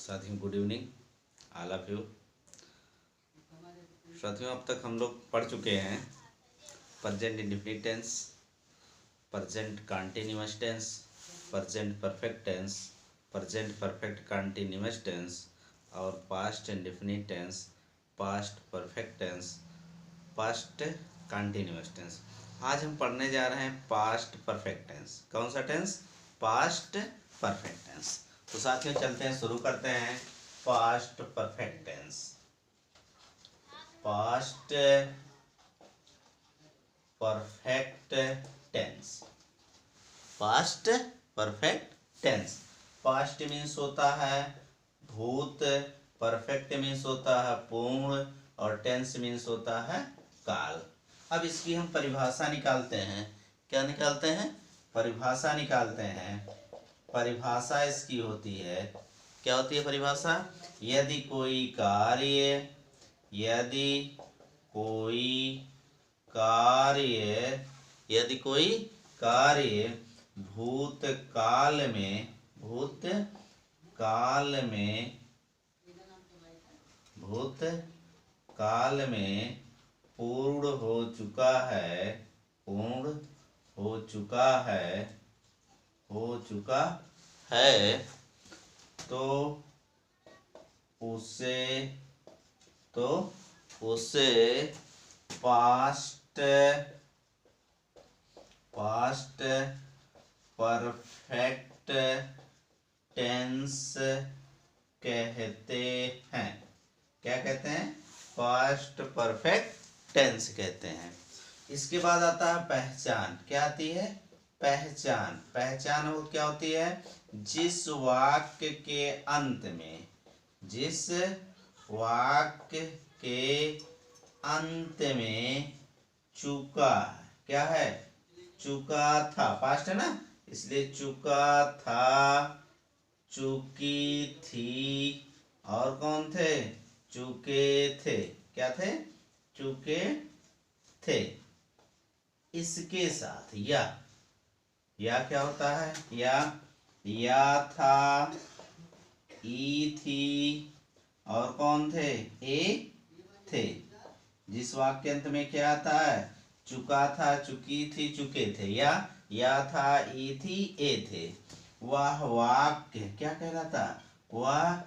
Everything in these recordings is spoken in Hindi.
साथियों good evening all of you. साथियों अब तक हम लोग पढ़ चुके हैं present indefinite tense, present continuous tense, present perfect tense, present perfect continuous tense और past indefinite tense, past perfect tense, past continuous tense. आज हम पढ़ने जा रहे हैं पास्ट परफेक्ट टेंस। कौन सा टेंस? Past perfect tense. तो साथियों चलते हैं, शुरू करते हैं। Past perfect tense, past perfect tense, past perfect tense. Past means होता है भूत, परफेक्ट मीन्स होता है पूर्ण और टेंस मीन्स होता है काल। अब इसकी हम परिभाषा निकालते हैं। क्या निकालते हैं? परिभाषा निकालते हैं। परिभाषा इसकी होती है, क्या होती है परिभाषा? यदि कोई कार्य, यदि कोई कार्य, यदि कोई कार्य भूतकाल में, भूतकाल में, भूतकाल में पूर्ण हो चुका है, पूर्ण हो चुका है, हो चुका है, तो उसे, तो उसे पास्ट, पास्ट परफेक्ट टेंस कहते हैं। क्या कहते हैं? पास्ट परफेक्ट टेंस कहते हैं। इसके बाद आता है पहचान। क्या आती है? पहचान। पहचान हो क्या होती है? जिस वाक्य के अंत में, जिस वाक्य के अंत में चुका, क्या है? चुका था, पास्ट है ना, इसलिए चुका था, चुकी थी, और कौन थे? चुके थे। क्या थे? चुके थे। इसके साथ या क्या होता है? या था, ई थी, और कौन थे? ए थे। जिस वाक्य अंत में क्या आता है? चुका था, चुकी थी, चुके थे। या था, ई थी, ए थे। वह वाक्य क्या कहलाता? वह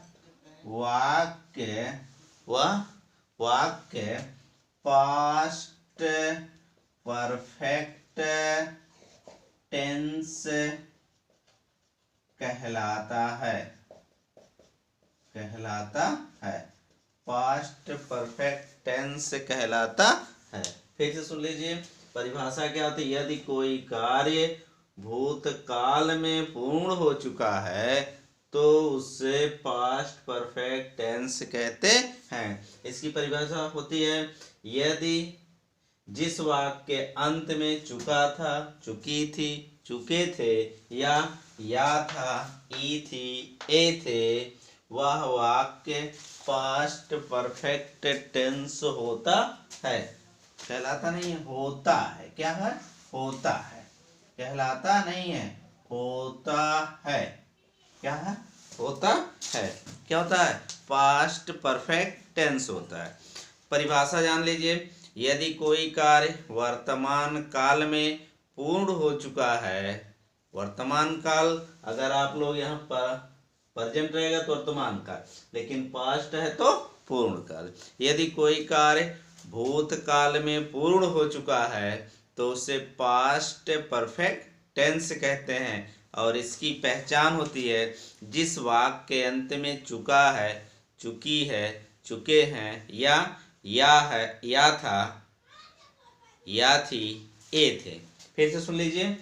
वाक्य, वह वाक्य पास्ट परफेक्ट टेंस कहलाता है, कहलाता है। पास्ट परफेक्ट टेंस कहलाता है। फिर से सुन लीजिए, परिभाषा क्या होती है? यदि कोई कार्य भूतकाल में पूर्ण हो चुका है तो उसे पास्ट परफेक्ट टेंस कहते हैं। इसकी परिभाषा होती है, यदि जिस वाक्य के अंत में चुका था, चुकी थी, चुके थे, या था, ई थी, ए थे, वह वाक्य पास्ट परफेक्ट टेंस होता है। कहलाता नहीं है, होता है। क्या है? होता है। कहलाता नहीं है, होता है। क्या है? होता है। क्या होता है? पास्ट परफेक्ट टेंस होता है। परिभाषा जान लीजिए, यदि कोई कार्य वर्तमान काल में पूर्ण हो चुका है, वर्तमान काल, अगर आप लोग यहाँ पर प्रेजेंट रहेगा तो वर्तमान काल, लेकिन पास्ट है तो पूर्ण काल। यदि कोई कार्य भूतकाल में पूर्ण हो चुका है तो उसे पास्ट परफेक्ट टेंस कहते हैं। और इसकी पहचान होती है, जिस वाक्य के अंत में चुका है, चुकी है, चुके हैं, या है, या था, या थी, ए थे। फिर से सुन लीजिए,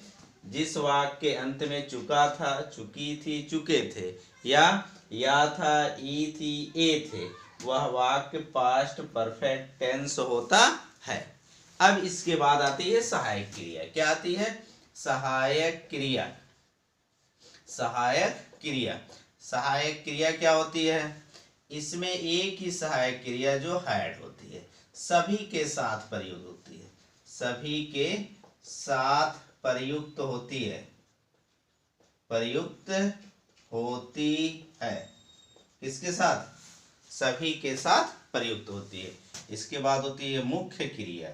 जिस वाक्य के अंत में चुका था, चुकी थी, चुके थे, या था, ई थी, ए थे, वह वाक्य पास्ट परफेक्ट टेंस होता है। अब इसके बाद आती है सहायक क्रिया। क्या आती है? सहायक क्रिया। सहायक क्रिया। सहायक क्रिया क्या होती है? इसमें एक ही सहायक क्रिया जो ऐड होती है, सभी के साथ प्रयुक्त होती है, सभी के साथ प्रयुक्त होती है, प्रयुक्त होती है। किसके साथ? सभी के साथ प्रयुक्त होती है। इसके बाद होती है मुख्य क्रिया।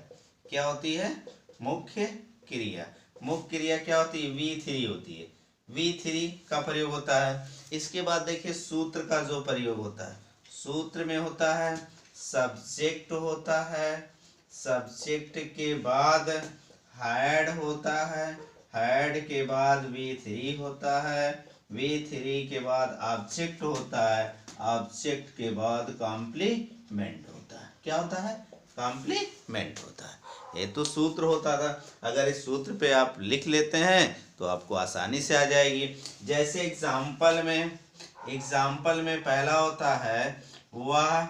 क्या होती है? मुख्य क्रिया। मुख्य क्रिया क्या होती है? V3 होती है। V3 का प्रयोग होता है। इसके बाद देखिए सूत्र का जो प्रयोग होता है, सूत्र में होता है सब्जेक्ट होता है, सब्जेक्ट के बाद हेड होता है, हेड के बाद V3 होता है, V3 के बाद ऑब्जेक्ट होता है, ऑब्जेक्ट के बाद कॉम्प्लीमेंट होता है। क्या होता है? कॉम्प्लीमेंट होता है। ये तो सूत्र होता था। अगर इस सूत्र पे आप लिख लेते हैं तो आपको आसानी से आ जाएगी। जैसे एग्जाम्पल में पहला होता है वह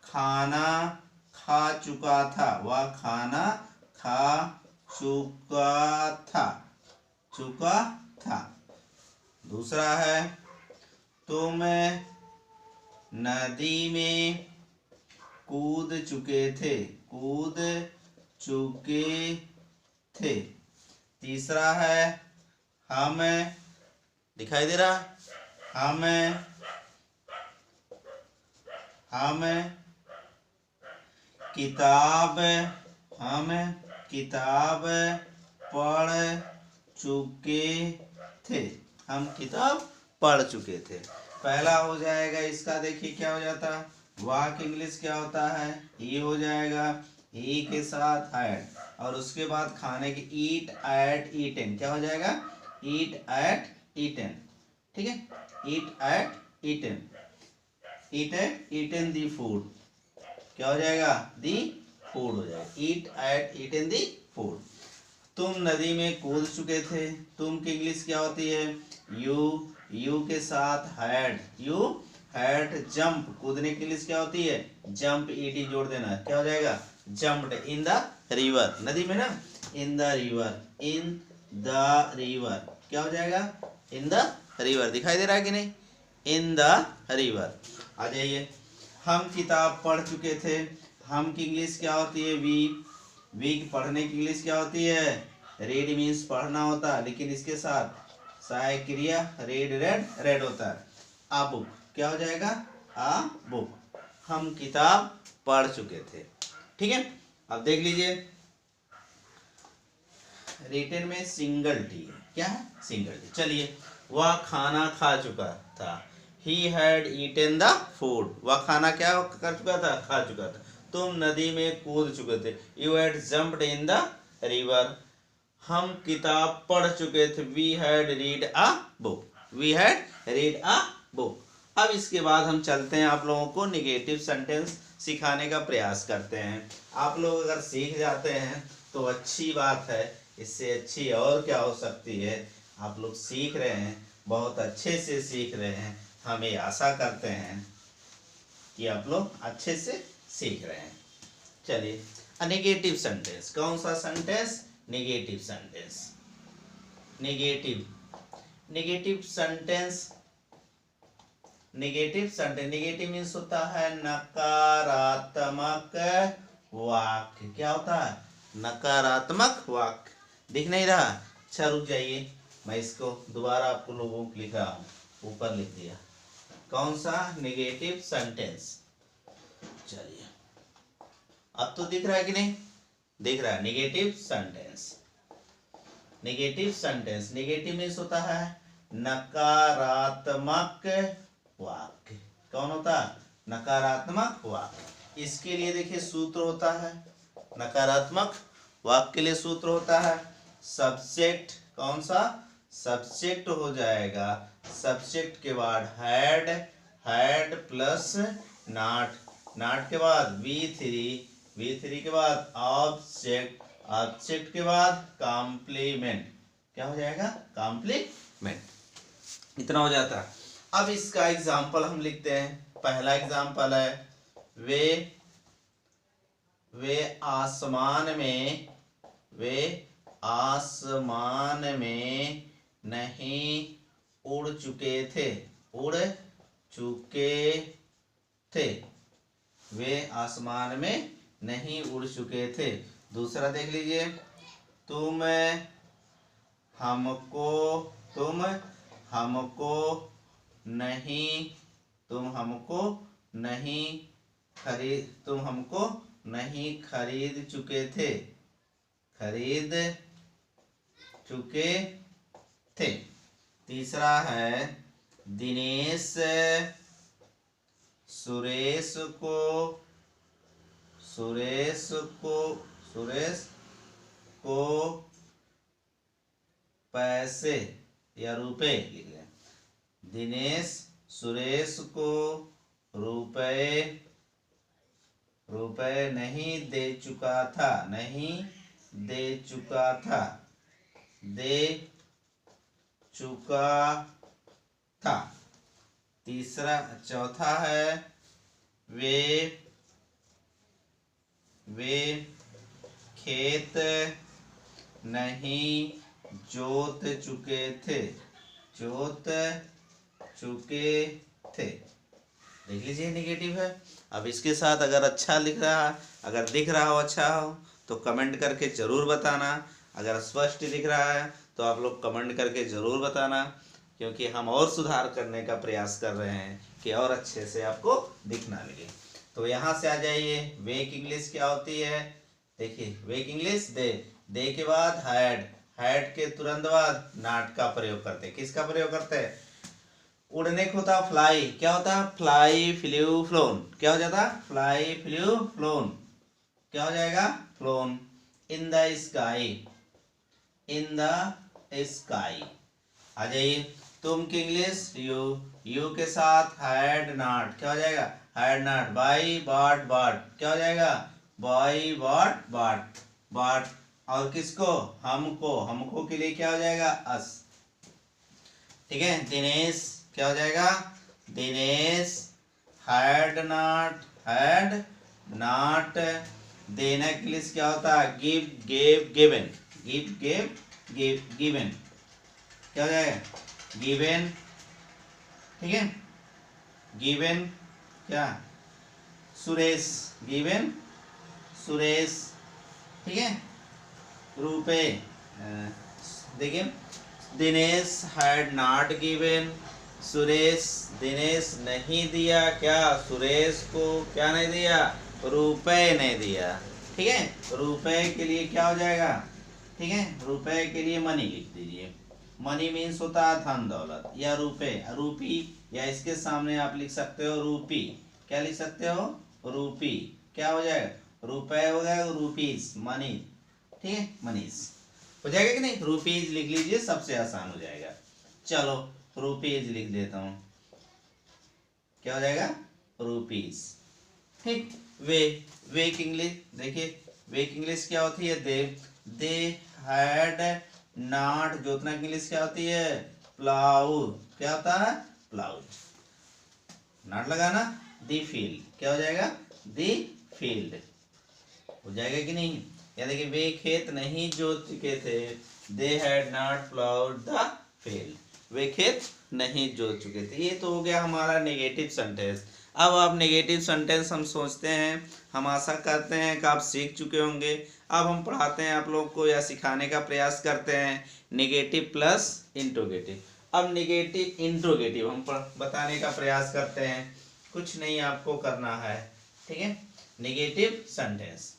खाना खा चुका था, वह खाना खा चुका था। दूसरा है तुम नदी में कूद चुके थे। तीसरा है हम, दिखाई दे रहा, हम किताब पढ़ चुके थे। हम किताब पढ़ चुके थे। पहला हो जाएगा इसका, देखिए क्या हो जाता है, वाह का इंग्लिश क्या होता है? ई हो जाएगा, ई के साथ एट, और उसके बाद खाने की ईट एट ईटेन, क्या हो जाएगा? Eat ate eaten. ठीक है, eat ate eaten, eat ate eaten the food, क्या हो जाएगा? दी फूड हो जाएगा, eat ate eaten the food. तुम नदी में कूद चुके थे, तुम की इंग्लिश क्या होती है? यू के साथ हैड, यू हैड जंप, कूदने की इंग्लिश क्या होती है? जंप, ईटी जोड़ देना, क्या हो जाएगा? जंप्ड इन द रिवर, नदी में ना, इन the river, in the river, क्या हो जाएगा? इन द रिवर। दिखाई दे रहा है कि नहीं? इन द रिवर। आ जाइए, हम किताब पढ़ चुके थे, हम की इंग्लिश क्या होती है? वी की पढ़ने की इंग्लिश क्या होती है? रीड मीन्स पढ़ना होता है, लेकिन इसके साथ सहायक क्रिया रीड रेड होता है। आ बुक, क्या हो जाएगा? आ बुक। हम किताब पढ़ चुके थे। ठीक है, अब देख लीजिए रिटन में सिंगल टी, क्या है? Single T. चलिए, वह खाना खा चुका था, he had eaten the food, वह खाना क्या कर चुका था? खा चुका था। तुम नदी में कूद चुके थे, you had jumped in the river. हम किताब पढ़ चुके थे, we had read a book, we had read a book. अब इसके बाद हम चलते हैं, आप लोगों को निगेटिव सेंटेंस सिखाने का प्रयास करते हैं। आप लोग अगर सीख जाते हैं तो अच्छी बात है, इससे अच्छी और क्या हो सकती है? आप लोग सीख रहे हैं, बहुत अच्छे से सीख रहे हैं। हम ये आशा करते हैं कि आप लोग अच्छे से सीख रहे हैं। चलिए, नेगेटिव सेंटेंस, कौन सा sentence? Negative sentence. Negative sentence, negative means होता है नकारात्मक वाक्य। क्या होता है? नकारात्मक वाक्य। दिख नहीं रहा? अच्छा रुक जाइए, मैं इसको दोबारा आपको लोगों को लिख रहा हूँ, ऊपर लिख दिया। कौन सा? Negative sentence. चलिए, अब तो दिख रहा है कि नहीं? दिख रहा है। नेगेटिव सेंटेंस, नेगेटिव मीन्स होता है नकारात्मक वाक्य। कौन होता है? नकारात्मक वाक्य। इसके लिए देखिए सूत्र होता है, नकारात्मक वाक्य के लिए सूत्र होता है सब्जेक्ट। कौन सा? सब्जेक्ट हो जाएगा, सब्जेक्ट के बाद हैड प्लस नॉट के बाद V3 के बाद ऑब्जेक्ट के बाद कॉम्प्लीमेंट, क्या हो जाएगा? कॉम्प्लीमेंट। इतना हो जाता है। अब इसका एग्जाम्पल हम लिखते हैं। पहला एग्जाम्पल है वे आसमान में नहीं उड़ चुके थे, वे आसमान में नहीं उड़ चुके थे। दूसरा देख लीजिए, तुम हमको नहीं तुम हमको नहीं खरीद चुके थे। खरीद चुके थे। तीसरा है दिनेश सुरेश को पैसे या रुपए लिख लें। दिनेश सुरेश को रुपए नहीं दे चुका था। चौथा है वे खेत नहीं जोत चुके थे। देख लीजिए नेगेटिव है। अब इसके साथ अगर अच्छा लिख रहा, अगर दिख रहा हो अच्छा हो तो कमेंट करके ज़रूर बताना। अगर स्पष्ट दिख रहा है तो आप लोग कमेंट करके ज़रूर बताना, क्योंकि हम और सुधार करने का प्रयास कर रहे हैं कि और अच्छे से आपको दिखना लगे। तो यहाँ से आ जाइए, वेक इंग्लिश क्या होती है। देखिए वेक इंग्लिश दे के बाद हैड के तुरंत बाद नॉट का प्रयोग करते हैं। किसका प्रयोग करते हैं? उड़ने को होता फ्लाई, क्या होता? Fly flew flown. क्या हो जाता? Fly flew flown. क्या हो जाएगा? फ्लोन। In the sky. आ जाइए तुम की इंग्लिश यू के साथ हैड नॉट, क्या हो जाएगा? Had not. बाई बॉट क्या हो जाएगा? Buy bought. और किसको? हमको के लिए क्या हो जाएगा? अस। ठीक है। दिनेश क्या हो जाएगा? Dinesh had not. देने के लिए क्या होता है? गिवन। क्या हो जाएगा? गिवन। ठीक है। गिवन क्या? सुरेश। ठीक है। रुपए देखिए, Dinesh had not given Dinesh नहीं दिया क्या? सुरेश को क्या नहीं दिया? रुपए नहीं दिया। ठीक है। रुपए के लिए क्या हो जाएगा? ठीक है। रुपए के लिए मनी लिख दीजिए। मनी मीन्स होता है धन दौलत या रुपए, रूपी, या इसके सामने आप लिख सकते हो रूपी। क्या लिख सकते हो? रूपी। क्या हो जाएगा? रुपए हो जाएगा रूपीज, मनी। ठीक है। मनीष हो जाएगा कि नहीं? रूपीज लिख लीजिए, सबसे आसान हो जाएगा। चलो रूपीज लिख देता हूं। क्या हो जाएगा? रूपीज। ठीक। वेक इंग्लिश देखिए, वेक इंग्लिश क्या होती है? दे हैड नॉट। जोतना की इंग्लिश क्या होती है? प्लाउ। क्या होता है? प्लाउड। नॉट लगाना। दी फील्ड। क्या हो जाएगा? दी फील्ड। हो जाएगा कि नहीं? या देखिए, वे खेत नहीं जोत चुके थे। They had not ploughed the field. वे खेत नहीं जोत चुके थे। ये तो हो गया हमारा नेगेटिव सेंटेंस। अब आप नेगेटिव सेंटेंस हम सोचते हैं, हम आशा करते हैं कि आप सीख चुके होंगे। अब हम पढ़ाते हैं आप लोग को या सिखाने का प्रयास करते हैं नेगेटिव प्लस इंट्रोगेटिव। अब नेगेटिव इंट्रोगेटिव हम बताने का प्रयास करते हैं। कुछ नहीं आपको करना है। ठीक है। नेगेटिव सेंटेंस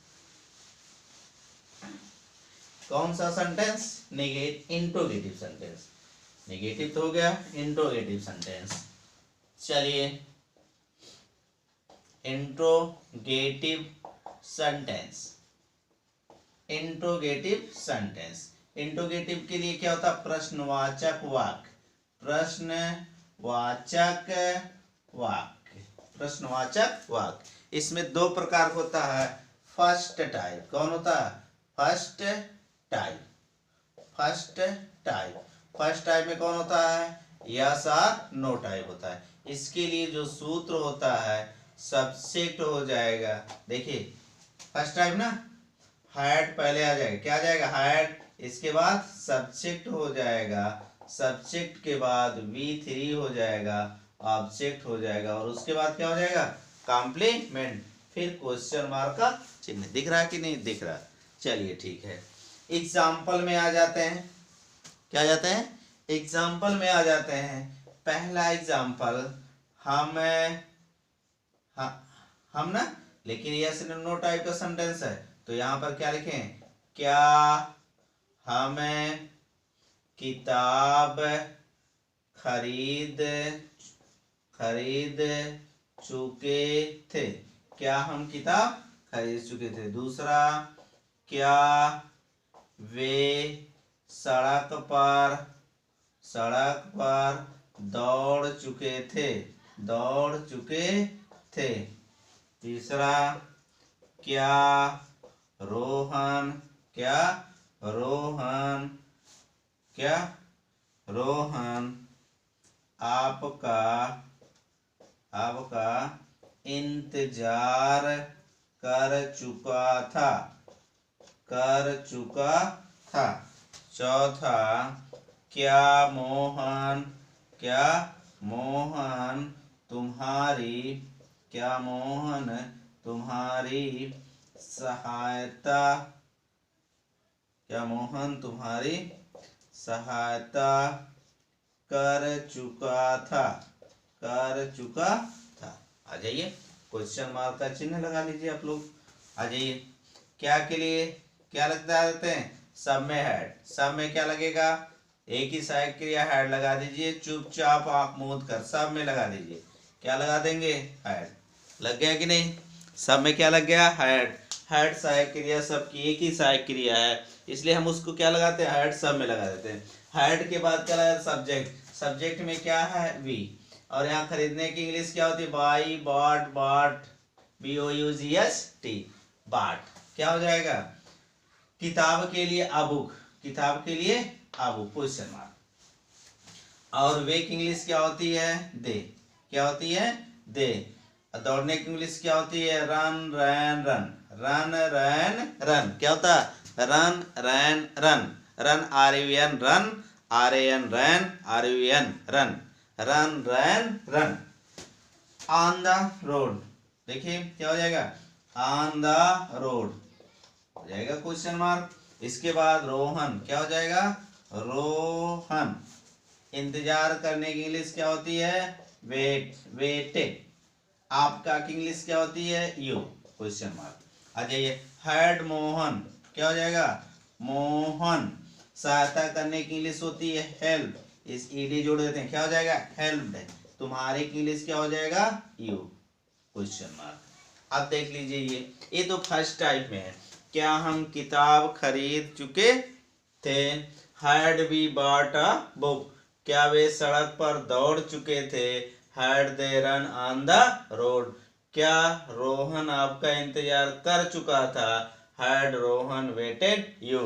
कौन सा सेंटेंस? Interrogative sentence. नेगेटिव तो हो गया, इंट्रोगेटिव सेंटेंस। चलिए इंट्रोगेटिव सेंटेंस। इंट्रोगेटिव के लिए क्या होता? प्रश्नवाचक वाक्य। इसमें दो प्रकार होता है। फर्स्ट टाइप कौन होता है? फर्स्ट टाइप में कौन होता है? यस और नो टाइप होता है। इसके लिए जो सूत्र होता है, सब्जेक्ट हो जाएगा। देखिए फर्स्ट टाइप ना, हैड पहले आ जाएगा। क्या आ जाएगा? हैड। इसके बाद सब्जेक्ट हो जाएगा। सब्जेक्ट के बाद V3 हो जाएगा, ऑब्जेक्ट हो जाएगा, और उसके बाद क्या हो जाएगा? कॉम्प्लीमेंट। फिर क्वेश्चन मार्क का चिन्ह। दिख रहा है कि नहीं दिख रहा? चलिए ठीक है। एग्जाम्पल में आ जाते हैं। क्या आ जाते हैं? एग्जाम्पल में आ जाते हैं। पहला एग्जाम्पल, हम हम ना, लेकिन यस नो टाइप का सेंटेंस है, तो यहां पर क्या लिखें, क्या हम किताब खरीद चुके थे। क्या हम किताब खरीद चुके थे। दूसरा, क्या वे सड़क पर दौड़ चुके थे। तीसरा, क्या रोहन आपका इंतजार कर चुका था। चौथा, क्या मोहन तुम्हारी सहायता कर चुका था। आ जाइए, क्वेश्चन मार्क का चिन्ह लगा लीजिए आप लोग। आ जाइए, क्या के लिए क्या लगता है, सब में हेड। सब में क्या लगेगा, एक ही सहायक क्रिया हेड लगा दीजिए, चुपचाप आंख मूंद कर सब में लगा दीजिए। क्या लगा देंगे, हेड। लग गया कि नहीं, सब में क्या लग गया, हेड। हेड सहायक क्रिया सबकी एक ही सहायक क्रिया है, इसलिए हम उसको क्या लगाते हैं, हेड सब में लगा देते हैं। हेड के बाद क्या लगा, सब्जेक्ट में क्या है, वी। और यहाँ खरीदने की इंग्लिश क्या होती है, बाई, बॉट, BOUGST, बाट। क्या हो जाएगा, किताब के लिए अबुक, क्वेश्चन मार्क। और वे की इंग्लिश क्या होती है, दे। क्या होती है, दे। दौड़ने की इंग्लिश क्या होती है, रन। क्या होता है, run, run. RUN, run. On the road, देखिए क्या हो जाएगा, ऑन द रोड हो जाएगा क्वेश्चन मार्क। इसके बाद रोहन, क्या हो जाएगा, रोहन। इंतजार करने की इंग्लिश क्या होती है, वेटेड। आपका की इंग्लिश क्या होती है, यू, क्वेश्चन मार्क। आ जाइए, हेड मोहन, क्या हो जाएगा, मोहन। सहायता करने की इंग्लिश होती है हेल्प, इस ईडी जोड़ देते हैं, क्या हो जाएगा, हेल्प्ड। तुम्हारे की इंग्लिश क्या हो जाएगा, यू, क्वेश्चन मार्क। अब देख लीजिए, ये तो फर्स्ट टाइप में है, क्या हम किताब खरीद चुके थे, had we bought a book. क्या वे सड़क पर दौड़ चुके थे, had they run on the road. क्या रोहन आपका इंतजार कर चुका था, हैड रोहन वेटेड यू।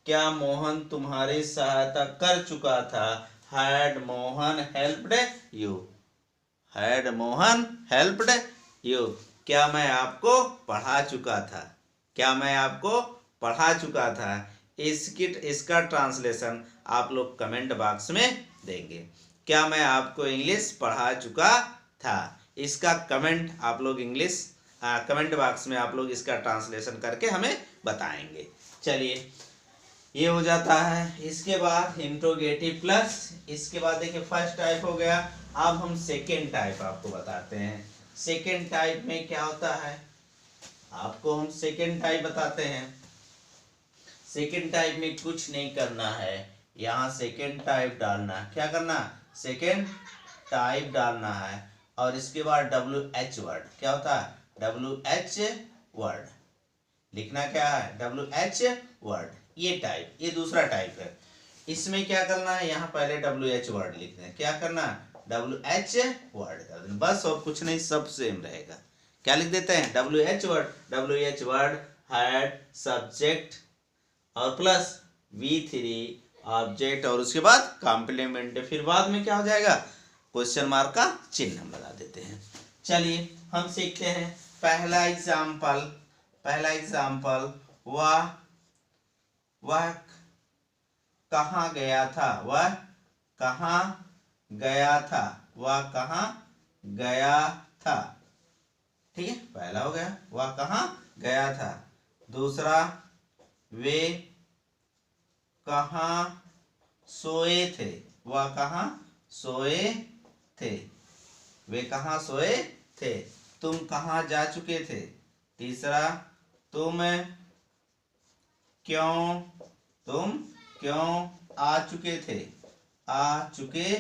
क्या मोहन तुम्हारी सहायता कर चुका था, हैड मोहन हेल्प्ड यू। क्या मैं आपको पढ़ा चुका था। इसका ट्रांसलेशन आप लोग कमेंट बॉक्स में देंगे। क्या मैं आपको इंग्लिश पढ़ा चुका था, इसका कमेंट आप लोग कमेंट बॉक्स में आप लोग इसका ट्रांसलेशन करके हमें बताएंगे। चलिए, ये हो जाता है। इसके बाद इंट्रोगेटिव प्लस। इसके बाद देखिए, फर्स्ट टाइप हो गया। अब हम सेकेंड टाइप आपको बताते हैं। सेकेंड टाइप में क्या होता है, आपको हम सेकेंड टाइप बताते हैं। सेकेंड टाइप में कुछ नहीं करना है, यहाँ सेकेंड टाइप डालना है। क्या करना, सेकेंड टाइप डालना है। और इसके बाद WH वर्ड, क्या होता है, WH वर्ड लिखना। क्या है, WH वर्ड। ये टाइप, ये दूसरा टाइप है। इसमें क्या करना है, यहाँ पहले WH वर्ड लिखना है। क्या करना है, WH वर्ड कर देना बस, और कुछ नहीं, सब सेम रहेगा। क्या लिख देते हैं, WH वर्ड, हेड, सब्जेक्ट और प्लस V3 ऑब्जेक्ट, और उसके बाद कॉम्प्लीमेंट। फिर बाद में क्या हो जाएगा, क्वेश्चन मार्क का चिन्ह हम लगा देते हैं। चलिए हम सीखते हैं पहला एग्जाम्पल। वह कहाँ गया था। ठीक है, पहला हो गया, वह कहाँ गया था। दूसरा, वे कहाँ सोए थे, वह कहाँ सोए थे। वे कहाँ सोए थे। तुम कहाँ जा चुके थे। तीसरा, तुम क्यों आ चुके थे। आ चुके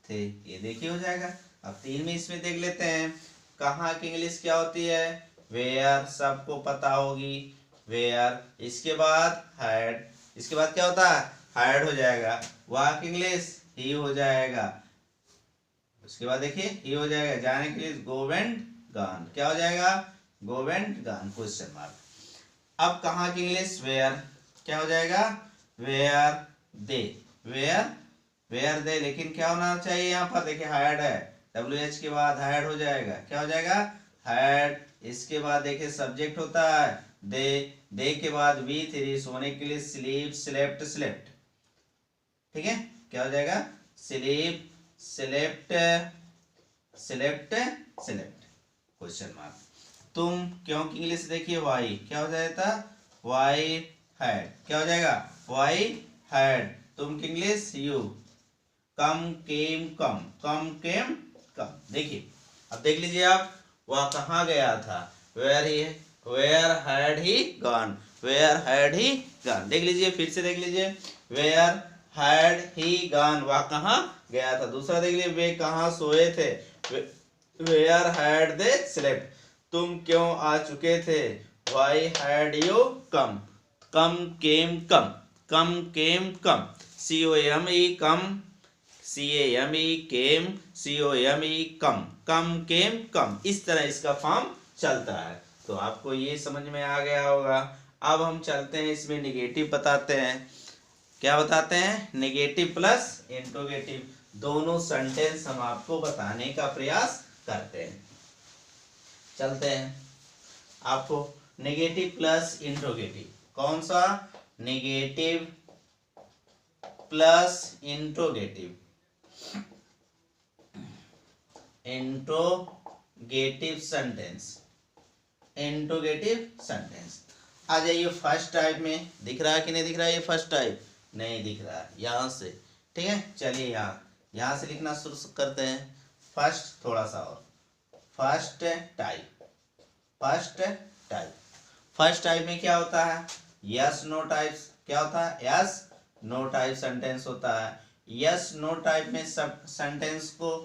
थे, ये देखिए हो जाएगा। अब 3 में इसमें देख लेते हैं। कहाँ की इंग्लिश क्या होती है, वेयर, सबको पता होगी, वेयर। इसके बाद हैड, इसके बाद क्या होता है, हैड हो जाएगा। वहाँ की इंग्लिश ही हो जाएगा। उसके बाद देखिए ही हो जाएगा। जाने के लिए गो वेंट गॉन, क्या हो जाएगा, go went gone, question mark. अब कहाँ की इंग्लिश, वेयर, क्या हो जाएगा, वेयर दे, वेयर दे। लेकिन क्या होना चाहिए यहाँ पर, देखिए हैड है, WH के बाद हैड हो जाएगा, क्या हो जाएगा, हैड। इसके बाद देखिए सब्जेक्ट होता है दे के बाद V3, सोने के लिए स्लीप, स्लेप्ट, स्लेप्ट, ठीक है, क्या हो जाएगा, sleep, slept, slept, slept, question mark. तुम क्यों की इंग्लिश देखिए वाई, क्या हो जाएगा, वाई हैड, क्या हो जाएगा, वाई हैड। तुम की English you, come came come, come came कम। देखिए अब देख लीजिए आप, वह कहाँ गया था, where had he gone, where had he gone. देख लीजिए, फिर से देख लीजिए, वेयर हैड ही गॉन, वह कहाँ गया था। दूसरा देख लीजिए, वे कहाँ सोए थे, वेयर हैड दे स्लेप्ट। तुम क्यों आ चुके थे, why had you come, come came come, come came come, COME come, CAME came, COME come, come came come. इस तरह इसका फॉर्म चलता है। तो आपको ये समझ में आ गया होगा। अब हम चलते हैं, इसमें निगेटिव बताते हैं। क्या बताते हैं, नेगेटिव प्लस इंट्रोगेटिव, दोनों सेंटेंस हम आपको बताने का प्रयास करते हैं। चलते हैं, आपको नेगेटिव प्लस इंट्रोगेटिव, कौन सा, negative plus interrogative, interrogative sentence, interrogative sentence. आ जाइए फर्स्ट टाइप में, दिख रहा है कि नहीं दिख रहा है, ये फर्स्ट टाइप नहीं दिख रहा है, यहाँ से, ठीक है। चलिए यहाँ से लिखना शुरू करते हैं। फर्स्ट, थोड़ा सा और, first type, first type, first type में क्या होता है, यस नो टाइप्स, क्या होता है, यस नो टाइप सेंटेंस होता है। यस नो टाइप में सब सेंटेंस को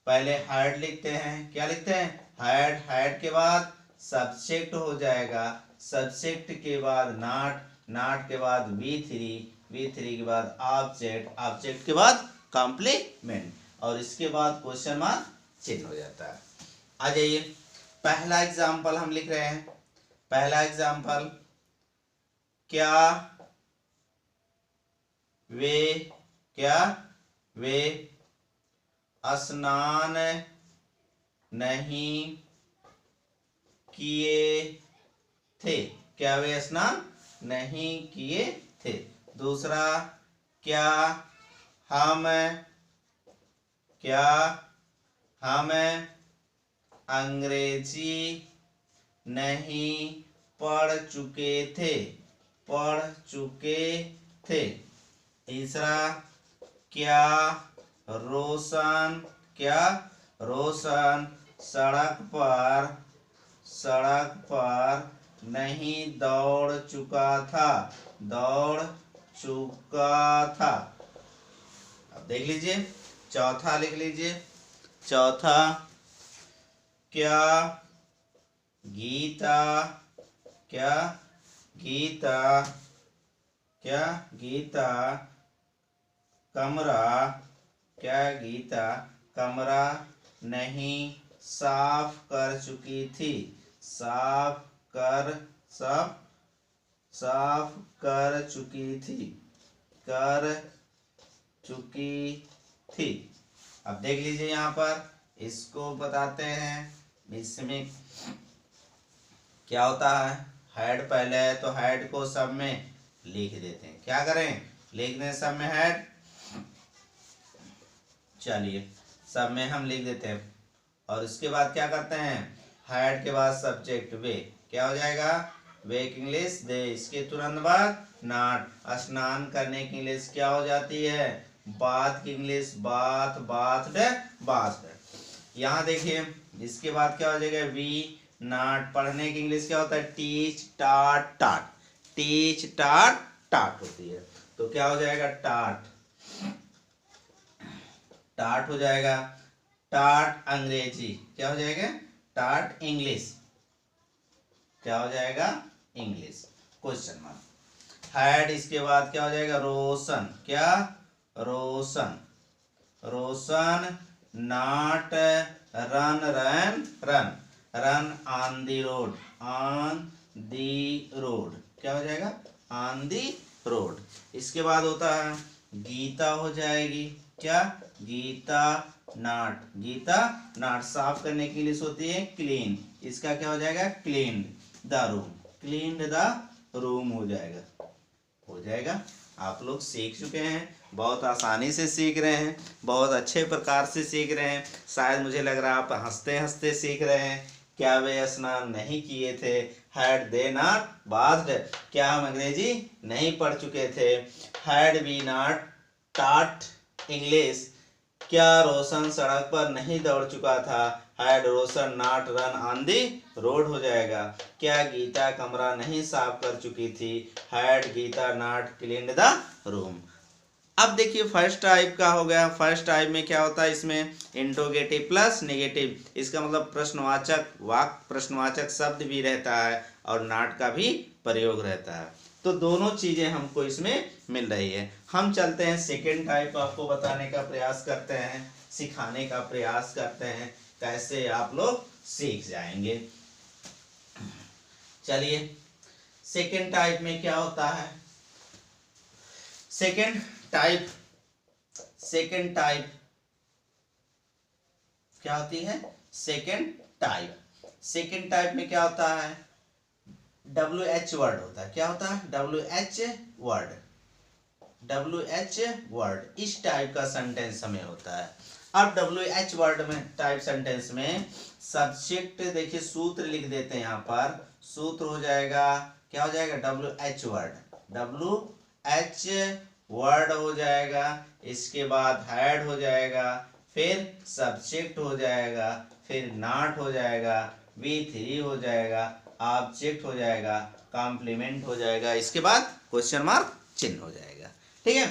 पहले हैड लिखते हैं, क्या लिखते हैं, हैड, हैड के बाद सब्जेक्ट हो जाएगा, सब्जेक्ट के बाद नॉट, नॉट के बाद V3, V3 के बाद ऑब्जेक्ट, ऑब्जेक्ट के बाद कॉम्प्लीमेंट, और इसके बाद क्वेश्चन मार्क चिन्ह हो जाता है। आ जाइए, पहला एग्जाम्पल हम लिख रहे हैं। पहला एग्जाम्पल, क्या वे स्नान नहीं किए थे, क्या वे स्नान नहीं किए थे। दूसरा, क्या हम अंग्रेजी नहीं पढ़ चुके थे, पढ़ चुके थे। तीसरा, क्या रोशन सड़क पर नहीं दौड़ चुका था, दौड़ चुका था। अब देख लीजिए, चौथा लिख लीजिए, चौथा, क्या गीता कमरा नहीं साफ कर चुकी थी, साफ कर चुकी थी। अब देख लीजिए, यहाँ पर इसको बताते हैं। इसमें क्या होता है, हेड पहले है तो हेड को सब में लिख देते हैं। क्या करें, लिख दें सब में हेड, चलिए सब में हम लिख देते हैं। और इसके बाद क्या करते हैं, हेड के बाद सब्जेक्ट वे, क्या हो जाएगा, वे की इंग्लिश दे। इसके तुरंत बाद नॉट, स्नान करने की इंग्लिश क्या हो जाती है, बाथ की इंग्लिश बाथ, बाथ्ड, बाथ्ड। यहाँ देखिए इसके बाद क्या हो जाएगा, वी नॉट। पढ़ने की इंग्लिश क्या होता है, टीच टाट टाट, टीच टाट टाट होती है। तो क्या हो जाएगा, टाट, टाट हो जाएगा। टाट अंग्रेजी क्या हो जाएगा, टाट इंग्लिश क्या हो जाएगा, इंग्लिश, क्वेश्चन मार्क। हैड इसके बाद क्या हो जाएगा, रोशन, क्या, Roshan, Roshan not run run run, run on the road, on the road क्या हो जाएगा, ऑन दी रोड। इसके बाद होता है गीता हो जाएगी, क्या, गीता नॉट, गीता नॉट साफ करने की इंग्लिश होती है क्लीन, इसका क्या हो जाएगा, cleaned the room, cleaned the room हो जाएगा, हो जाएगा। आप लोग सीख चुके हैं, बहुत आसानी से सीख रहे हैं, बहुत अच्छे प्रकार से सीख रहे हैं। शायद मुझे लग रहा है आप हंसते हंसते सीख रहे हैं। क्या वे स्नान नहीं किए थे, हैड दे नॉट बाथड, क्या हम अंग्रेजी नहीं पढ़ चुके थे, had we not taught English, क्या रोशन सड़क पर नहीं दौड़ चुका था, had Roshan not run on the road हो जाएगा। क्या गीता कमरा नहीं साफ कर चुकी थी, had Geeta not cleaned the room. अब देखिए फर्स्ट टाइप का हो गया। फर्स्ट टाइप में क्या होता है, इसमें इंट्रोगेटिव प्लस नेगेटिव, इसका मतलब प्रश्नवाचक वाक्य, प्रश्नवाचक शब्द भी रहता है और नॉट का भी प्रयोग रहता है। तो दोनों चीजें हमको इसमें मिल रही है। हम चलते हैं सेकेंड टाइप, आपको बताने का प्रयास करते हैं, सिखाने का प्रयास करते हैं, कैसे आप लोग सीख जाएंगे। चलिए सेकेंड टाइप में क्या होता है, सेकेंड टाइप, सेकेंड टाइप क्या होती है, सेकेंड टाइप, सेकेंड टाइप में क्या होता है, WH वर्ड होता है, क्या होता है, WH वर्ड, WH वर्ड, इस टाइप का सेंटेंस हमें होता है। अब WH वर्ड में टाइप सेंटेंस में सब्जेक्ट देखिए सूत्र लिख देते हैं, यहाँ पर सूत्र हो जाएगा, क्या हो जाएगा, WH वर्ड, WH वर्ड हो जाएगा, इसके बाद हैड हो जाएगा, फिर सब्जेक्ट हो जाएगा, फिर नॉट हो जाएगा, V3 हो जाएगा, ऑब्जेक्ट हो जाएगा, कॉम्प्लीमेंट हो जाएगा, इसके बाद क्वेश्चन मार्क चिन्ह हो जाएगा। ठीक है,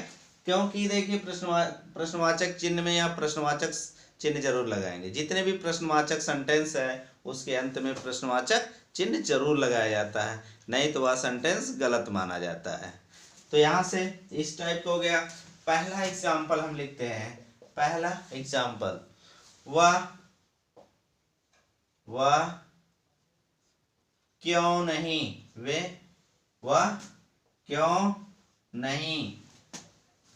क्योंकि देखिए प्रश्नवाचक चिन्ह में या प्रश्नवाचक चिन्ह जरूर लगाएंगे, जितने भी प्रश्नवाचक सेंटेंस है उसके अंत में प्रश्नवाचक चिन्ह जरूर लगाया जाता है, नहीं तो वह सेंटेंस गलत माना जाता है। तो यहाँ से इस टाइप का हो गया। पहला एग्जाम्पल हम लिखते हैं, पहला एग्जाम्पल, वह क्यों नहीं, वह क्यों नहीं,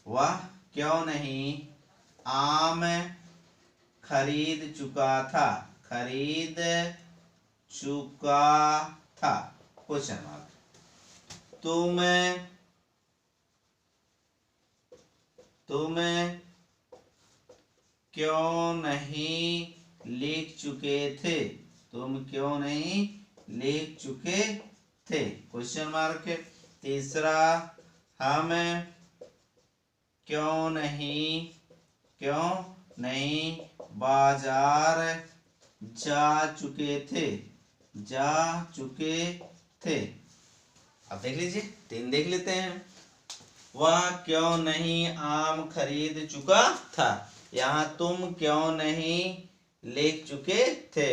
वह क्यों नहीं आम खरीद चुका था, खरीद चुका था, क्वेश्चन मार्क। तुम क्यों नहीं लिख चुके थे, तुम क्यों नहीं लिख चुके थे, क्वेश्चन मार्क। तीसरा, हम क्यों नहीं बाजार जा चुके थे। अब देख लीजिए, तीन देख लेते हैं। वह क्यों नहीं आम खरीद चुका था, यहाँ तुम क्यों नहीं लिख चुके थे,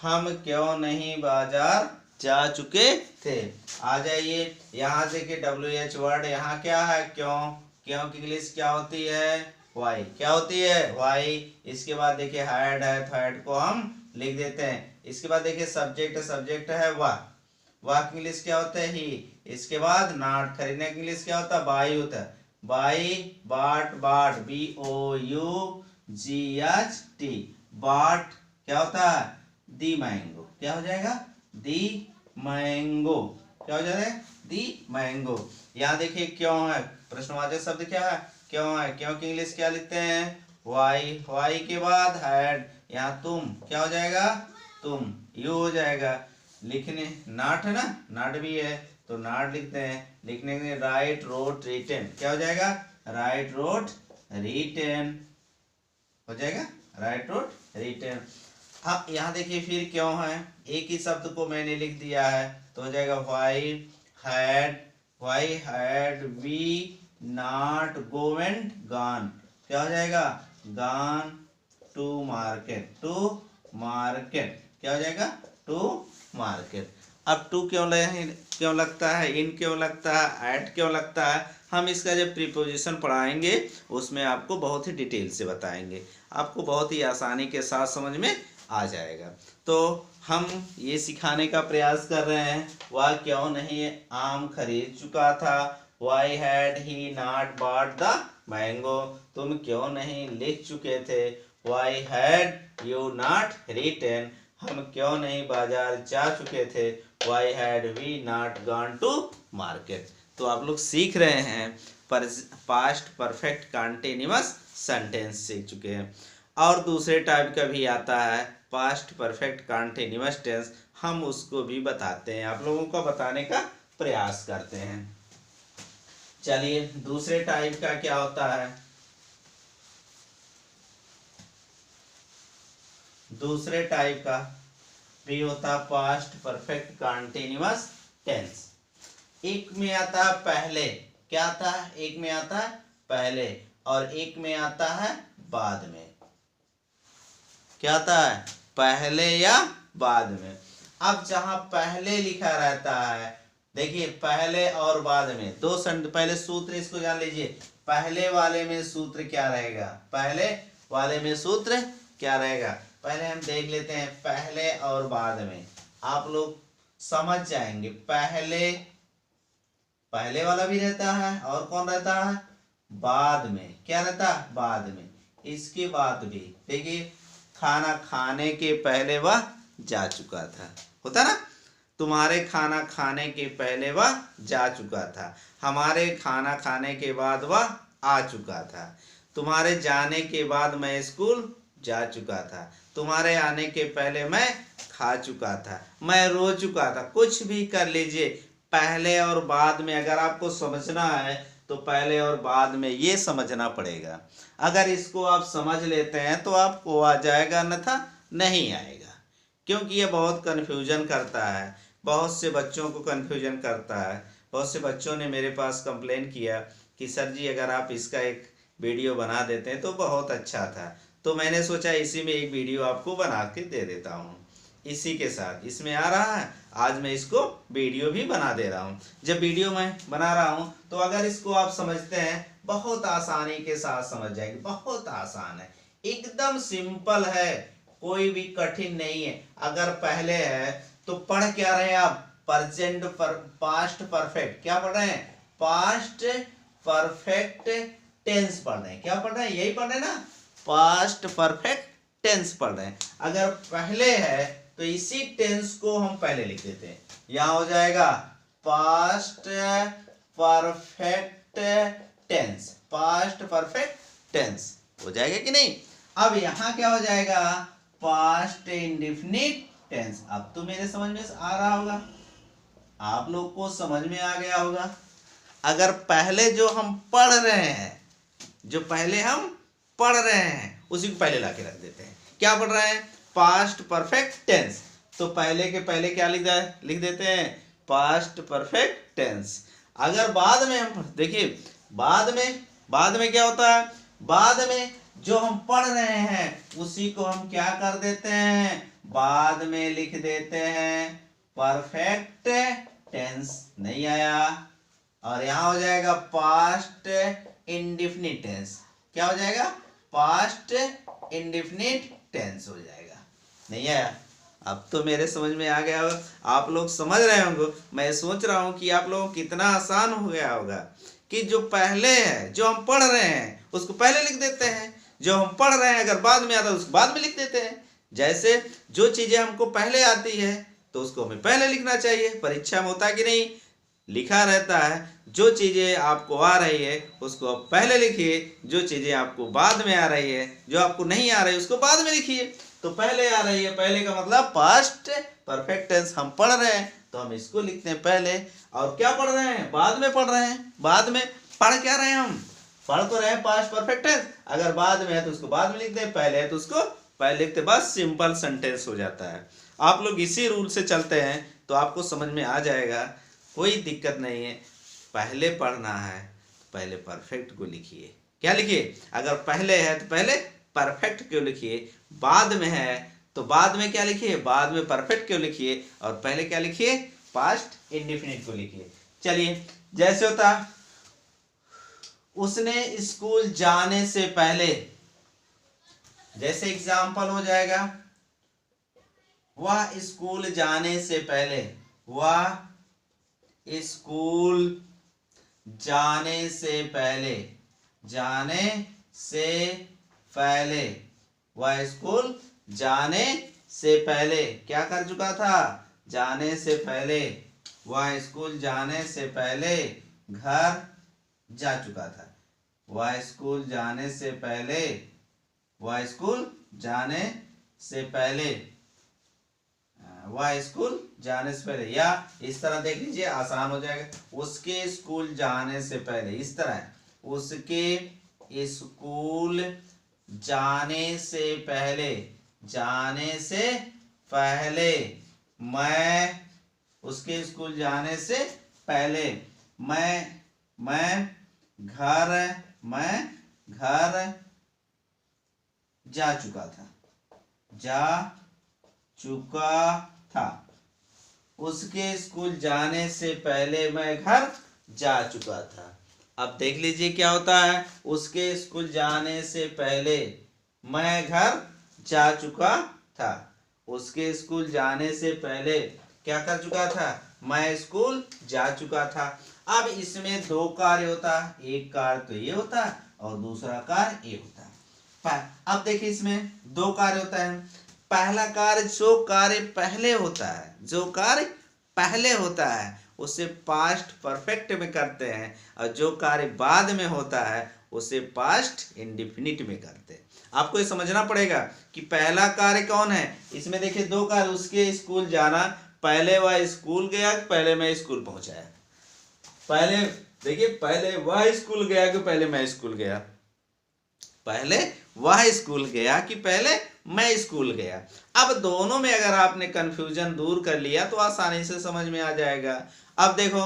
हम क्यों नहीं बाजार जा चुके थे। आ जाइए यहाँ देखिए WH वर्ड, यहाँ क्या है, क्यों की इंग्लिश क्या होती है, वाई, क्या होती है, वाई। इसके बाद देखिए हैड है, तो हैड को हम लिख देते हैं। इसके बाद देखिए सब्जेक्ट है वाह की इंग्लिश क्या होता है, ही। इसके बाद नॉट, खरीदने की इंग्लिश क्या होता है, बाई होता है, बाई, बाट, BOUGHT, बाट क्या होता है, दी मैंगो, क्या हो जाएगा, दी मैंगो, क्या हो जाएगा, दी मैंगो। यहाँ देखिए क्यों है, प्रश्नवाचक शब्द क्या है, क्यों है, क्यों की इंग्लिश क्या लिखते हैं, वाई के बाद हैड, यहाँ तुम क्या हो जाएगा, तुम, यू हो जाएगा। लिखने नॉट है ना, नॉट भी है तो नॉट लिखते हैं। लिखने के राइट रोट रिटेन, क्या हो जाएगा, राइट रोट रिटेन हो जाएगा, राइट रोट रिटन। अब यहाँ देखिए फिर क्यों है, एक ही शब्द को मैंने लिख दिया है तो हो जाएगा why had we not go and gone, क्या हो जाएगा गॉन टू मार्केट, क्या हो जाएगा टू मार्केट। अब टू क्यों लगता है, इन क्यों लगता है, एट क्यों लगता है, हम इसका जब प्रीपोजिशन पढ़ाएंगे उसमें आपको बहुत ही डिटेल से बताएंगे, आपको बहुत ही आसानी के साथ समझ में आ जाएगा। तो हम ये सिखाने का प्रयास कर रहे हैं, वह क्यों नहीं आम खरीद चुका था, why had he not bought the mango, तुम क्यों नहीं लिख चुके थे, why had you not written, हम क्यों नहीं बाजार जा चुके थे, why had we not gone to market. तो आप लोग सीख रहे हैं, पास्ट परफेक्ट कंटीन्यूअस सेंटेंस सीख चुके हैं। और दूसरे टाइप का भी आता है पास्ट परफेक्ट कंटीन्यूअस टेंस, हम उसको भी बताते हैं, आप लोगों को बताने का प्रयास करते हैं। चलिए दूसरे टाइप का क्या होता है, दूसरे टाइप का भी होता है पास्ट परफेक्ट कंटीन्यूअस टेंस। एक में आता है पहले, क्या आता है, एक में आता है पहले और एक में आता है बाद में, क्या आता है पहले या बाद में। अब जहां पहले लिखा रहता है, देखिए पहले और बाद में दो पहले सूत्र इसको जान लीजिए, पहले वाले में सूत्र क्या रहेगा, पहले वाले में सूत्र क्या रहेगा, पहले हम देख लेते हैं पहले और बाद में, आप लोग समझ जाएंगे। पहले वाला भी रहता है और कौन रहता है बाद में, क्या रहता है बाद में। इसके बाद भी देखिए खाना खाने के पहले वह जा चुका था, होता ना, तुम्हारे खाना खाने के पहले वह जा चुका था, हमारे खाना खाने के बाद वह आ चुका था, तुम्हारे जाने के बाद मैं स्कूल जा चुका था, तुम्हारे आने के पहले मैं खा चुका था, मैं रो चुका था, कुछ भी कर लीजिए, पहले और बाद में अगर आपको समझना है तो पहले और बाद में ये समझना पड़ेगा। अगर इसको आप समझ लेते हैं तो आपको आ जाएगा, अन्यथा नहीं आएगा, क्योंकि ये बहुत कन्फ्यूजन करता है, बहुत से बच्चों को कन्फ्यूजन करता है। बहुत से बच्चों ने मेरे पास कंप्लेन किया कि सर जी अगर आप इसका एक वीडियो बना देते हैं तो बहुत अच्छा था, तो मैंने सोचा इसी में एक वीडियो आपको बना के दे देता हूँ। इसी के साथ इसमें आ रहा है, आज मैं इसको वीडियो भी बना दे रहा हूँ। जब वीडियो मैं बना रहा हूँ तो अगर इसको आप समझते हैं बहुत आसानी के साथ समझ जाएंगे, बहुत आसान है, एकदम सिंपल है, कोई भी कठिन नहीं है। अगर पहले है तो पढ़ क्या रहे हैं आप, प्रेजेंट पास्ट परफेक्ट, क्या पढ़ रहे हैं पास्ट परफेक्ट टेंस पढ़ रहे हैं, क्या पढ़ रहे हैं यही पढ़ रहे हैं ना, पास्ट परफेक्ट टेंस पढ़ रहे हैं। अगर पहले है तो इसी टेंस को हम पहले लिख देते हैं, यहां हो जाएगा past perfect tense, past perfect tense हो जाएगा कि नहीं। अब यहां क्या हो जाएगा पास्ट इंडेफिनिट टेंस। अब तो मेरे समझ में आ रहा होगा, आप लोग को समझ में आ गया होगा। अगर पहले जो हम पढ़ रहे हैं, जो पहले हम पढ़ रहे हैं उसी को पहले लाके रख देते हैं, क्या पढ़ रहे हैं पास्ट परफेक्ट टेंस, तो पहले के पहले क्या लिख देते हैं पास्ट परफेक्ट टेंस। अगर बाद में हम देखिए बाद में क्या होता है, बाद में जो हम पढ़ रहे हैं उसी को हम क्या कर देते हैं बाद में लिख देते हैं परफेक्ट टेंस, नहीं आया, और यहां हो जाएगा पास्ट इंडेफिनिट टेंस, क्या हो जाएगा पास्ट इंडेफिनिट टेंस हो जाएगा, नहीं आया। अब तो मेरे समझ में आ गया होगा, आप लोग समझ रहे होंगे। मैं सोच रहा हूं कि आप लोगों को कितना आसान हो गया होगा कि जो पहले है जो हम पढ़ रहे हैं उसको पहले लिख देते हैं, जो हम पढ़ रहे हैं अगर बाद में आता है उसको बाद में लिख देते हैं। जैसे जो चीजें हमको पहले आती है तो उसको हमें पहले लिखना चाहिए, परीक्षा में होता है कि नहीं लिखा रहता है, जो चीजें आपको आ रही है उसको आप पहले लिखिए, जो चीजें आपको बाद में आ रही है, जो आपको नहीं आ रही है उसको बाद में लिखिए। तो पहले आ रही है, पहले का मतलब पास्ट परफेक्ट टेंस हम पढ़ रहे हैं तो हम इसको लिखते हैं पहले, और क्या पढ़ रहे हैं बाद में पढ़ रहे हैं, बाद में पढ़ क्या रहे हैं हम, पढ़ तो रहे हैं पास्ट परफेक्ट टेंस, अगर बाद में है तो उसको बाद में लिखते हैं, पहले है तो उसको पहले लिखते बस सिंपल सेंटेंस हो जाता है। आप लोग इसी रूल से चलते हैं तो आपको समझ में आ जाएगा, कोई दिक्कत नहीं है। पहले पढ़ना है तो पहले परफेक्ट को लिखिए। क्या लिखिए? अगर पहले है तो पहले परफेक्ट क्यों लिखिए, बाद में है तो बाद में क्या लिखिए, बाद में परफेक्ट क्यों लिखिए, और पहले क्या लिखिए, पास्ट इंडेफिनिट को लिखिए। चलिए, जैसे होता उसने स्कूल जाने से पहले, जैसे एग्जाम्पल हो जाएगा वह स्कूल जाने से पहले, वह स्कूल जाने से पहले, जाने से पहले, वह स्कूल जाने से पहले क्या कर चुका था, जाने से पहले, वह स्कूल जाने से पहले घर जा चुका था। वह स्कूल जाने से पहले, वह स्कूल जाने से पहले, वह स्कूल जाने से पहले, या इस तरह देख लीजिए आसान हो जाएगा, उसके स्कूल जाने से पहले, इस तरह उसके स्कूल जाने से पहले, जाने से पहले मैं, उसके स्कूल जाने से पहले मैं घर जा चुका था। उसके स्कूल जाने से पहले मैं घर जा चुका था। अब देख लीजिए क्या होता है, उसके स्कूल जाने से पहले मैं घर जा चुका था। उसके स्कूल जाने से पहले क्या कर चुका था, मैं स्कूल जा चुका था। अब इसमें दो कार्य होता है, एक कार्य तो ये होता है और दूसरा कार्य ये होता है। अब देखिए इसमें दो कार्य होता है। पहला कार्य, जो कार्य पहले होता है, जो कार्य पहले होता है उसे पास्ट परफेक्ट में करते हैं, और जो कार्य बाद में होता है उसे पास्ट इंडेफिनिट में करते हैं। आपको ये समझना पड़ेगा कि पहला कार्य कौन है। इसमें देखिए दो कार्य, उसके स्कूल जाना, पहले वह स्कूल गया, पहले मैं स्कूल पहुंचाया। पहले देखिए, पहले वह स्कूल गया कि पहले मैं स्कूल गया, पहले वह स्कूल गया कि पहले मैं स्कूल गया। अब दोनों में अगर आपने कंफ्यूजन दूर कर लिया तो आसानी से समझ में आ जाएगा। अब देखो,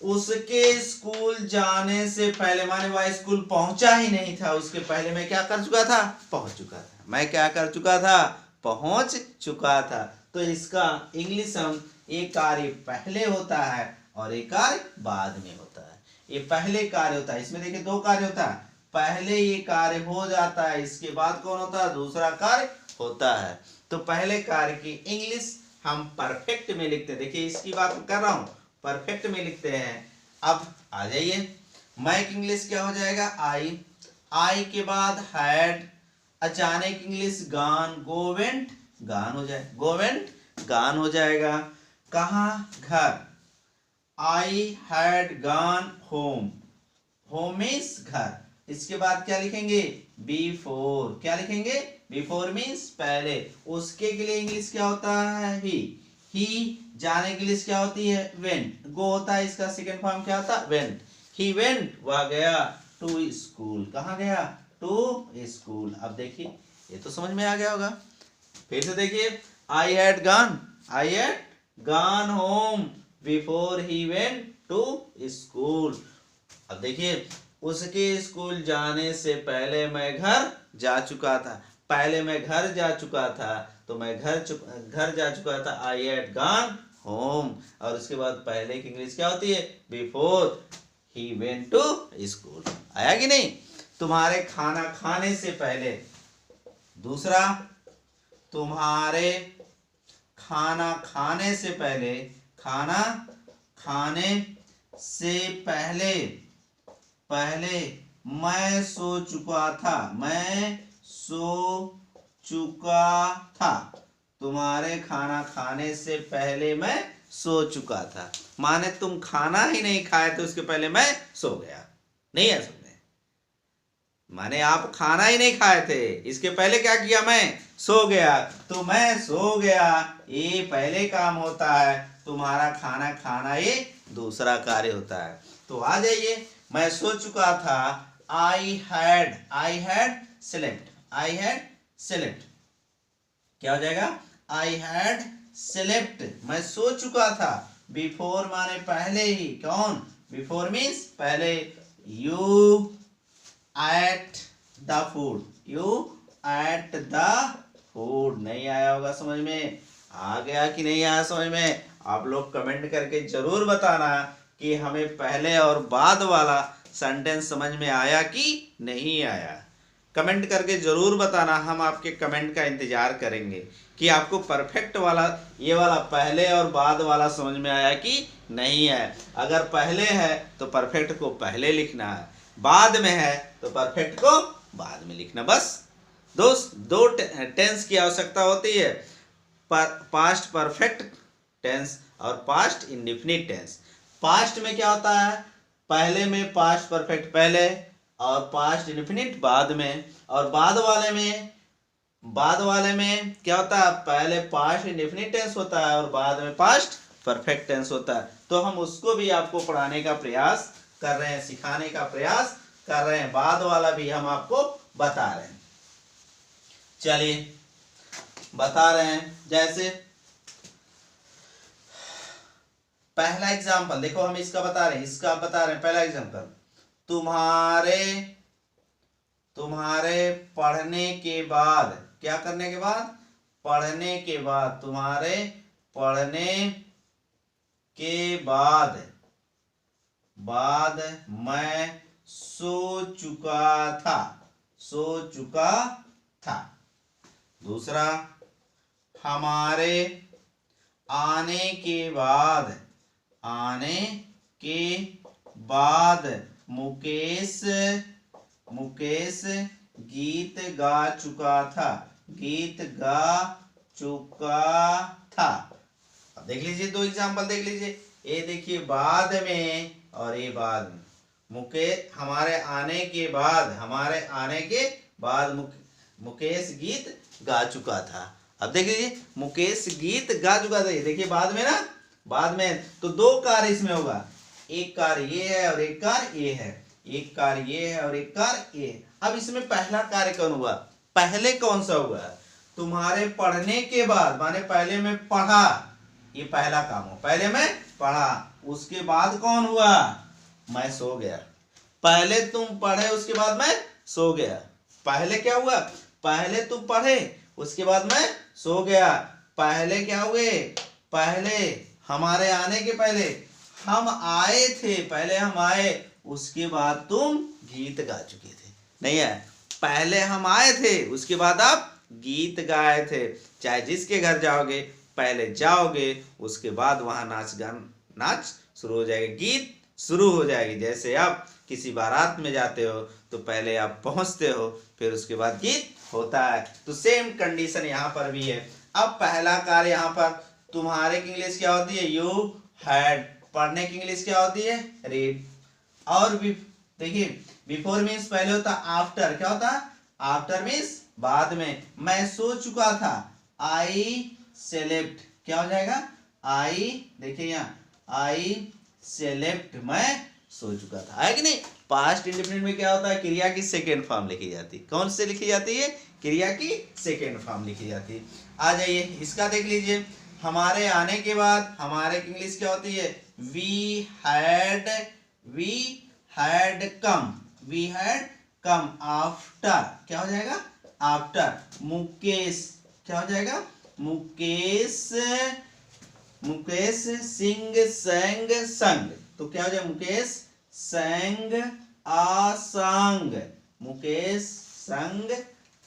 उसके स्कूल जाने से पहले माने वह स्कूल पहुंचा ही नहीं था, उसके पहले मैं क्या कर चुका था, पहुंच चुका था। मैं क्या कर चुका था, पहुंच चुका था। तो इसका इंग्लिश हम, एक कार्य पहले होता है और एक कार्य बाद में होता है। ये पहले कार्य होता है, इसमें देखिए दो कार्य होता है, पहले ये कार्य हो जाता है, इसके बाद कौन होता है, दूसरा कार्य होता है। तो पहले कार्य की इंग्लिश हम परफेक्ट में लिखते हैं। देखिए इसकी बात कर रहा हूं, परफेक्ट में लिखते हैं। अब आ जाइए, मैं की इंग्लिश क्या हो जाएगा, आई के बाद हैड, जाने की इंग्लिश गान, गो वेंट गान हो जाएगा, गो वेंट गान हो जाएगा। कहाँ, घर, आई हैड गान होम, होम मीन्स घर। इसके बाद क्या लिखेंगे, बिफोर, क्या लिखेंगे, बिफोर मीन्स पहले। उसके के लिए इंग्लिश क्या होता है, ही जाने के लिए क्या होती है, वेंट। गो होता है, इसका सेकंड फॉर्म क्या होता है, वेंट। ही वेंट, वह गया, टू स्कूल, कहाँ गया, टू स्कूल। अब देखिए ये तो समझ में आ गया होगा। फिर से देखिए, I had gone home before he went to school. अब देखिए, उसके स्कूल जाने से पहले मैं घर जा चुका था। पहले मैं घर जा चुका था तो मैं घर जा चुका था, आई हैड गॉन होम। और उसके बाद पहले की इंग्लिश क्या होती है, before he went to school. आया कि नहीं। तुम्हारे खाना खाने से पहले, दूसरा तुम्हारे खाना खाने से पहले, खाना खाने से पहले मैं सो चुका था, मैं सो चुका था। तुम्हारे खाना खाने से पहले मैं सो चुका था, माने तुम खाना ही नहीं खाए तो उसके पहले मैं सो गया। नहीं है समझे, माने आप खाना ही नहीं खाए थे, इसके पहले क्या किया, मैं सो गया। तो मैं सो गया ये पहले काम होता है, तुम्हारा खाना खाना ये दूसरा कार्य होता है। तो आ जाइए, मैं सो चुका था, आई हैड सेलेक्ट, क्या हो जाएगा, आई हैड सेलेक्ट, मैं सो चुका था, बिफोर माने पहले ही, कौन, बिफोर मीन्स पहले, you at the food, you at the food. नहीं आया होगा समझ में, आ गया कि नहीं आया समझ में? आप लोग कमेंट करके जरूर बताना कि हमें पहले और बाद वाला सेंटेंस समझ में आया कि नहीं आया। कमेंट करके जरूर बताना, हम आपके कमेंट का इंतजार करेंगे कि आपको परफेक्ट वाला, ये वाला पहले और बाद वाला समझ में आया कि नहीं है। अगर पहले है तो परफेक्ट को पहले लिखना है, बाद में है तो परफेक्ट को बाद में लिखना। बस दोस्त, दो टेंस की आवश्यकता होती है, पास्ट परफेक्ट टेंस और पास्ट इंडेफिनिट टेंस। पास्ट में क्या होता है, पहले में पास्ट परफेक्ट पहले और पास्ट इंडेफिनिट बाद में, और बाद वाले में क्या होता है, पहले पास्ट इंडेफिनिट टेंस होता है और बाद में पास्ट परफेक्ट टेंस होता है। तो हम उसको भी आपको पढ़ाने का प्रयास कर रहे हैं, सिखाने का प्रयास कर रहे हैं, बाद वाला भी हम आपको बता रहे हैं। चलिए बता रहे हैं, जैसे पहला एग्जाम्पल देखो, हम इसका बता रहे हैं, पहला एग्जाम्पल, तुम्हारे पढ़ने के बाद, क्या करने के बाद, पढ़ने के बाद, तुम्हारे पढ़ने के बाद मैं सो चुका था। दूसरा, हमारे आने के बाद मुकेश गीत गा चुका था। अब देख लीजिए, दो एग्जांपल देख लीजिए, ये देखिए बाद में और ये बाद में, हमारे आने के बाद मुकेश गीत गा चुका था। अब देख लीजिए, मुकेश गीत गा चुका था, ये देखिए बाद में ना, बाद में, तो दो कार्य इसमें होगा, एक कार्य ये है और एक कार्य ये है, एक कार्य ये है और एक कार्य ये है। अब इसमें पहला कार्य कौन हुआ, पहले कौन सा हुआ, तुम्हारे पढ़ने के बाद माने पहले में पढ़ा, ये पहला काम हो, पहले में पढ़ा, उसके बाद कौन हुआ, मैं सो गया। पहले तुम पढ़े उसके बाद मैं सो गया, पहले क्या हुआ, पहले तुम पढ़े उसके बाद मैं सो गया। पहले क्या हुए, पहले हमारे आने के पहले हम आए थे, पहले हम आए, उसके बाद तुम गीत गा चुके थे। नहीं है, पहले हम आए थे उसके बाद आप गीत गाए थे। चाहे जिसके घर जाओगे, पहले जाओगे उसके बाद वहां नाच शुरू हो जाएगा, गीत शुरू हो जाएगी। जैसे आप किसी बारात में जाते हो तो पहले आप पहुंचते हो, फिर उसके बाद गीत होता है। तो सेम कंडीशन यहाँ पर भी है। अब पहला कार्य यहाँ पर, तुम्हारे की इंग्लिश क्या होती है, यू हैड, पढ़ने की इंग्लिश क्या होती है, रीड। और भी देखिए, बिफोर मीन्स पहले होता, आफ्टर क्या होता है, आफ्टर मीन्स बाद में। मैं सो चुका था, आई सेलेक्ट, क्या हो जाएगा, आई, देखिए यहाँ, आई सेलेक्ट, मैं सो चुका था, है कि नहीं। पास्ट इंडेफिनिट में क्या होता है, क्रिया की सेकेंड फॉर्म लिखी जाती है। कौन से लिखी जाती है, क्रिया की सेकेंड फॉर्म लिखी जाती है। आ जाइए इसका देख लीजिए, हमारे आने के बाद, हमारे की इंग्लिश क्या होती है, वी हैड कम, आफ्टर क्या हो जाएगा, आफ्टर। मुकेश क्या हो जाएगा, मुकेश संग, तो क्या हो जाएगा, मुकेश संग आ संग, मुकेश संग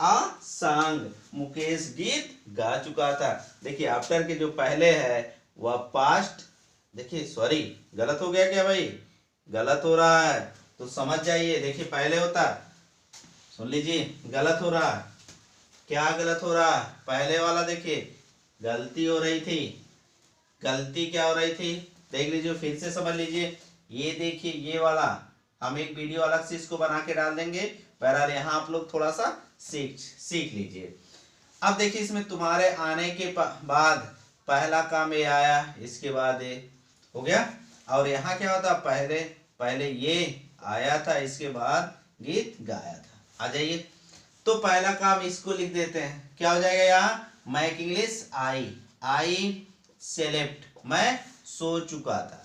आ संग, मुकेश गीत गा चुका था। देखिए आफ्टर के जो पहले है वह पास्ट, देखिए सॉरी गलत हो गया क्या भाई, गलत हो रहा है तो समझ जाइए। देखिए पहले होता, सुन लीजिए, गलत हो रहा है, क्या गलत हो रहा है, पहले वाला देखिए गलती हो रही थी, गलती क्या हो रही थी, देख लीजिए फिर से समझ लीजिए। ये देखिए ये वाला, हम एक वीडियो अलग से इसको बना के डाल देंगे, बहरहाल यहाँ आप लोग थोड़ा सा सीख लीजिए। अब देखिए इसमें तुम्हारे आने के बाद पहला काम ये आया, इसके बाद ये हो गया, और यहाँ क्या होता, पहले ये आया था, इसके बाद गीत गाया था। आ जाइए तो पहला काम इसको लिख देते हैं, क्या हो जाएगा यहाँ, मैक इंग्लिश आई सेलेक्ट, मैं सो चुका था।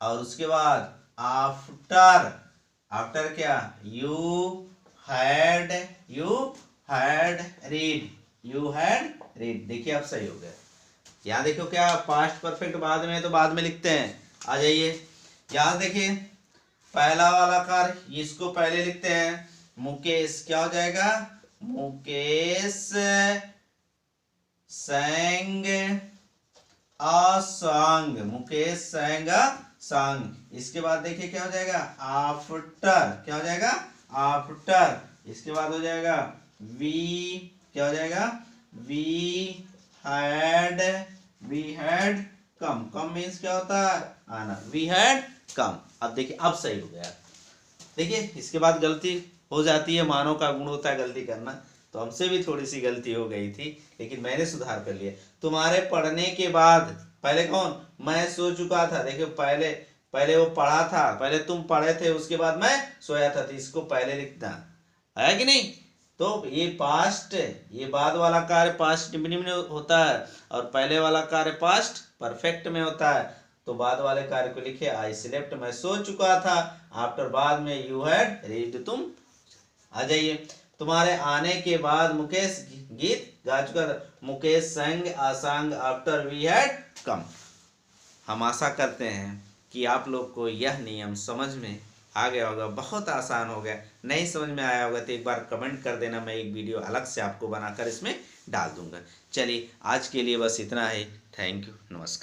और उसके बाद आफ्टर क्या, यू हैड रीड। देखिए अब सही हो गया। यहाँ देखो क्या, पास्ट परफेक्ट बाद में है तो बाद में लिखते हैं। आ जाइए यहाँ देखिए, पहला वाला कार्य इसको पहले लिखते हैं, मुकेश, क्या हो जाएगा, Mukesh sang a song, Mukesh sang a song। इसके बाद देखिए क्या हो जाएगा, आफ्टर, क्या हो जाएगा, आफ्टर। इसके बाद हो जाएगा वी, क्या हो जाएगा, वी हैड कम मीन्स क्या होता है, आना, वी हैड कम। अब देखिए अब सही हो गया। देखिए इसके बाद गलती हो जाती है, मानव का गुण होता है गलती करना, तो हमसे भी थोड़ी सी गलती हो गई थी, लेकिन मैंने सुधार कर लिया। तुम्हारे पढ़ने के बाद, पहले कौन, मैं सो चुका था, देखियो पहले वो पढ़ा था, पहले तुम पढ़े थे, उसके बाद मैं सोया था, तो इसको पहले लिखना है कि नहीं। तो ये पास्ट, ये बाद वाला कार्य पास्ट इंफिनिटिव में होता है, और पहले वाला कार्य पास्ट परफेक्ट में होता है। तो बाद वाले कार्य को लिखे, आई स्लेप्ट, मैं सो चुका था, आफ्टर बाद में यू हैड रीड, तुम। आ जाइए, तुम्हारे आने के बाद मुकेश गीत गा चुका था, Mukesh sang a song after we had come. हम आशा करते हैं कि आप लोग को यह नियम समझ में आ गया होगा, बहुत आसान हो गया। नहीं समझ में आया होगा तो एक बार कमेंट कर देना, मैं एक वीडियो अलग से आपको बनाकर इसमें डाल दूंगा। चलिए आज के लिए बस इतना ही। थैंक यू, नमस्कार।